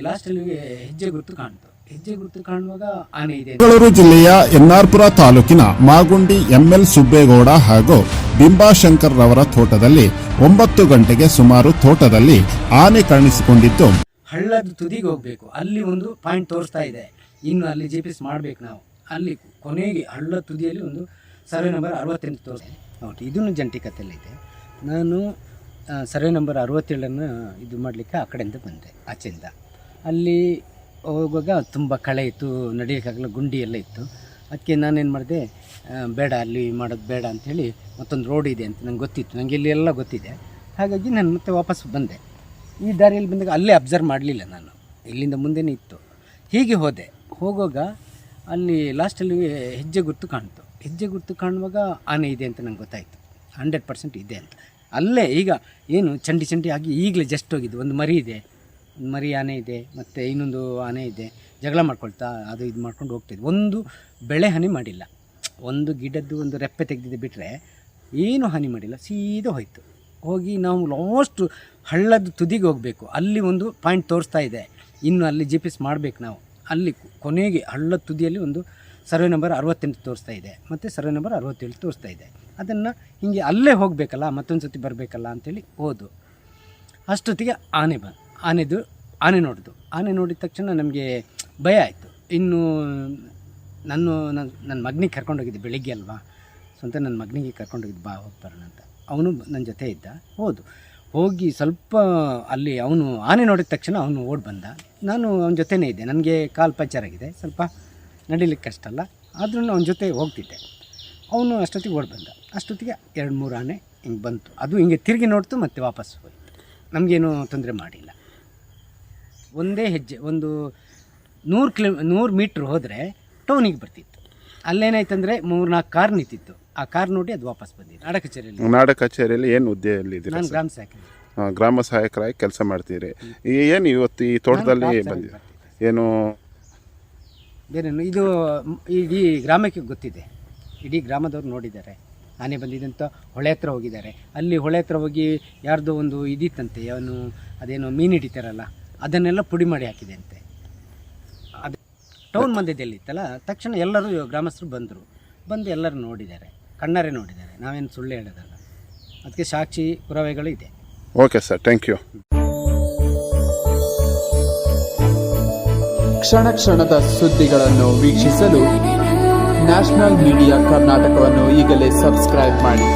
Last ಅಲ್ಲಿ ಹೆಜ್ಜೆ ಗುರುತು ಕಾಣ್ತು. ಹೆಜ್ಜೆ ಗುರುತು ಕಾಣುವಾಗ ಆನೆ ಇದೆ. ಬೆಂಗಳೂರು ಜಿಲ್ಲೆಯ ಎನ್ಆರ್ಪುರ ತಾಲೂಕಿನ ಮಾಗುಂಡಿ ಎಂಎಲ್ ಸುಬ್ಬೇಗೌಡ ಹಾಗೂ ಬಿಂಬಾಶಂಕರ್ ರವರ ತೋಟದಲ್ಲಿ 9 ಗಂಟೆಗೆ ಸುಮಾರು ತೋಟದಲ್ಲಿ ಆನೆ ಕಾಣಿಸಿಕೊಂಡಿದ್ದು, ಹಳ್ಳದ ತುದಿಗೆ ಹೋಗ್ಬೇಕು, ಅಲ್ಲಿ ಒಂದು ಪಾಯಿಂಟ್ ತೋರಿಸ್ತಾ ಇದೆ, ಇನ್ನು ಅಲ್ಲಿ GPS ಮಾಡ್ಬೇಕು ನಾವು. ಅಲ್ಲಿ ಕೊನೆಗೆ ಹಳ್ಳದ ತುದಿಯಲ್ಲಿ ಒಂದು ಸರ್ವೆ ನಂಬರ್ 68 ತೋರಿಸ್ತೀನಿ. ಹೌದು, ಇದನ್ನು ಜಂಟಿ ಕಥೆಲ್ಲ ಇದೆ. ನಾನು ಸರ್ವೆ ನಂಬರ್ 67 ಇದು ಮಾಡಲಿಕ್ಕೆ ಆ ಕಡೆಯಿಂದ ಬಂದೆ, ಆಚೆಯಿಂದ. ಅಲ್ಲಿ ಹೋಗುವಾಗ ತುಂಬ ಕಳೆ ಇತ್ತು, ನಡೆಯೋಕ್ಕಾಗಲ್ಲ, ಗುಂಡಿ ಎಲ್ಲ ಇತ್ತು. ಅದಕ್ಕೆ ನಾನೇನು ಮಾಡಿದೆ, ಬೇಡ ಅಲ್ಲಿ ಮಾಡೋದು ಬೇಡ ಅಂಥೇಳಿ ಮತ್ತೊಂದು ರೋಡ್ ಇದೆ ಅಂತ ನಂಗೆ ಗೊತ್ತಿತ್ತು, ನನಗೆ ಇಲ್ಲಿ ಎಲ್ಲ ಗೊತ್ತಿದೆ. ಹಾಗಾಗಿ ನಾನು ಮತ್ತೆ ವಾಪಸ್ ಬಂದೆ. ಈ ದಾರಿಯಲ್ಲಿ ಬಂದಾಗ ಅಲ್ಲೇ ಅಬ್ಸರ್ವ್ ಮಾಡಲಿಲ್ಲ ನಾನು, ಇಲ್ಲಿಂದ ಮುಂದೆನೇ ಇತ್ತು. ಹೀಗೆ ಹೋಗುವಾಗ ಅಲ್ಲಿ ಲಾಸ್ಟಲ್ಲಿ ಹೆಜ್ಜೆ ಗುರುತು ಕಾಣ್ತು. ಹೆಜ್ಜೆ ಗುರುತು ಕಾಣುವಾಗ ಆನೆ ಇದೆ ಅಂತ ನಂಗೆ ಗೊತ್ತಾಯಿತು, 100% ಇದೆ ಅಂತ. ಅಲ್ಲೇ ಈಗ ಏನು ಚಂಡಿ ಆಗಿ ಈಗಲೇ ಜಸ್ಟ್ ಹೋಗಿದ್ದು. ಒಂದು ಮರಿ ಇದೆ, ಒಂದು ಮರಿ ಆನೆ ಇದೆ, ಮತ್ತು ಇನ್ನೊಂದು ಆನೆ ಇದೆ, ಜಗಳ ಮಾಡ್ಕೊಳ್ತಾ ಅದು ಇದು ಮಾಡ್ಕೊಂಡು ಹೋಗ್ತಿದ್ದೆ. ಒಂದು ಬೆಳೆ ಹಾನಿ ಮಾಡಿಲ್ಲ, ಒಂದು ಗಿಡದ್ದು ಒಂದು ರೆಪ್ಪೆ ತೆಗೆದಿದ್ದೆ ಬಿಟ್ಟರೆ ಏನೂ ಹಾನಿ ಮಾಡಿಲ್ಲ, ಸೀದಾ ಹೋಯಿತು. ಹೋಗಿ ನಾವು ಲಾಸ್ಟ್ ಹಳ್ಳದ ತುದಿಗೆ ಹೋಗಬೇಕು, ಅಲ್ಲಿ ಒಂದು ಪಾಯಿಂಟ್ ತೋರಿಸ್ತಾ ಇದೆ, ಇನ್ನು ಅಲ್ಲಿ GPS ಮಾಡಬೇಕು ನಾವು. ಅಲ್ಲಿ ಕೊನೆಗೆ ಹಳ್ಳದ ತುದಿಯಲ್ಲಿ ಒಂದು ಸರ್ವೆ ನಂಬರ್ 68 ತೋರಿಸ್ತಾ ಇದೆ, ಮತ್ತು ಸರ್ವೆ ನಂಬರ್ 67 ತೋರಿಸ್ತಾ ಇದೆ. ಅದನ್ನು ಹೀಗೆ ಅಲ್ಲೇ ಹೋಗಬೇಕಲ್ಲ, ಮತ್ತೊಂದು ಸತಿ ಬರಬೇಕಲ್ಲ ಅಂಥೇಳಿ ಹೋದು. ಅಷ್ಟೊತ್ತಿಗೆ ಆನೆ ನೋಡಿದ್ದು. ಆನೆ ನೋಡಿದ ತಕ್ಷಣ ನಮಗೆ ಭಯ ಆಯಿತು. ಇನ್ನು ನನ್ನ ಮಗನಿಗೆ ಕರ್ಕೊಂಡೋಗಿದ್ದೆ, ಬೆಳಿಗ್ಗೆ ಅಲ್ವಾ, ಸ್ವಂತ ನನ್ನ ಮಗನಿಗೆ ಕರ್ಕೊಂಡೋಗಿದ್ದು, ಬಾ ಹೋಗ್ಬರೋಣ ಅಂತ. ಅವನು ನನ್ನ ಜೊತೆ ಇದ್ದ. ಹೋಗಿ ಸ್ವಲ್ಪ ಅಲ್ಲಿ ಅವನು ಆನೆ ನೋಡಿದ ತಕ್ಷಣ ಅವನು ಓಡಿ ಬಂದ. ನಾನು ಅವನ ಜೊತೆನೇ ಇದ್ದೆ, ನನಗೆ ಕಾಲು ಪಂಚರ್ ಆಗಿದೆ, ಸ್ವಲ್ಪ ನಡೀಲಿಕ್ಕೆ ಕಷ್ಟ ಅಲ್ಲ, ಆದ್ರೂ ಅವನ ಜೊತೆ ಹೋಗ್ತಿದ್ದೆ. ಅವನು ಅಷ್ಟೊತ್ತಿಗೆ ಓಡಿ ಬಂದ. ಅಷ್ಟೊತ್ತಿಗೆ 2-3 ಆನೆ ಹಿಂಗೆ ಬಂತು. ಅದು ಹಿಂಗೆ ತಿರುಗಿ ನೋಡ್ತು, ಮತ್ತೆ ವಾಪಸ್ ಹೋಯಿತು. ನಮಗೇನು ತೊಂದರೆ ಮಾಡಿಲ್ಲ. ಒಂದೇ ಹೆಜ್ಜೆ, ಒಂದು 100 ಮೀಟ್ರ್ ಹೋದರೆ ಟೌನಿಗೆ ಬರ್ತಿತ್ತು. ಅಲ್ಲೇನಾಯ್ತಂದರೆ 3-4 ಕಾರ್ ನಿಂತಿತ್ತು. ಆ ಕಾರ್ ನೋಡಿ ಅದು ವಾಪಸ್ ಬಂದಿತ್ತು. ನಾಡ ಕಚೇರಿಯಲ್ಲಿ ಏನು ಹುದ್ದೆಯಲ್ಲಿ ಇದ್ದೀರಾ? ನಾನು ಗ್ರಾಮ ಸಹಾಯಕರಾಗಿ ಕೆಲಸ ಮಾಡ್ತೀರಿ. ಏನು ಇವತ್ತು ಈ ತೋಟದಲ್ಲಿ ಬಂದಿದೆ? ಏನು ಬೇರೇನು, ಇದು ಇಡೀ ಗ್ರಾಮಕ್ಕೆ ಗೊತ್ತಿದೆ, ಇಡೀ ಗ್ರಾಮದವ್ರು ನೋಡಿದ್ದಾರೆ. ಆನೆ ಬಂದಿದೆ ಅಂತ ಹೊಳೆ ಹತ್ರ ಹೋಗಿದ್ದಾರೆ. ಅಲ್ಲಿ ಹೊಳೆ ಹತ್ರ ಹೋಗಿ ಯಾರ್ದೋ ಒಂದು ಇದಿತ್ತಂತೆ, ಅದೇನೋ ಮೀನು ಹಿಡಿತಾರಲ್ಲ, ಅದನ್ನೆಲ್ಲ ಪುಡಿ ಮಾಡಿ ಹಾಕಿದೆ ಅಂತೆ. ಅದು ಟೌನ್ ಮಧ್ಯದಲ್ಲಿತ್ತಲ್ಲ, ತಕ್ಷಣ ಎಲ್ಲರೂ ಗ್ರಾಮಸ್ಥರು ಬಂದು ಎಲ್ಲರೂ ನೋಡಿದ್ದಾರೆ, ಕಣ್ಣಾರೆ ನೋಡಿದ್ದಾರೆ, ನಾವೇನು ಸುಳ್ಳು ಹೇಳೋದಲ್ಲ. ಅದಕ್ಕೆ ಸಾಕ್ಷಿ ಪುರಾವೆಗಳು ಇದೆ. Okay sir, thank you. ಕ್ಷಣ ಕ್ಷಣದ ಸುದ್ದಿಗಳನ್ನು ವೀಕ್ಷಿಸಲು ನ್ಯಾಷನಲ್ ಮೀಡಿಯಾ ಕರ್ನಾಟಕವನ್ನು ಈಗಲೇ ಸಬ್ಸ್ಕ್ರೈಬ್ ಮಾಡಿ.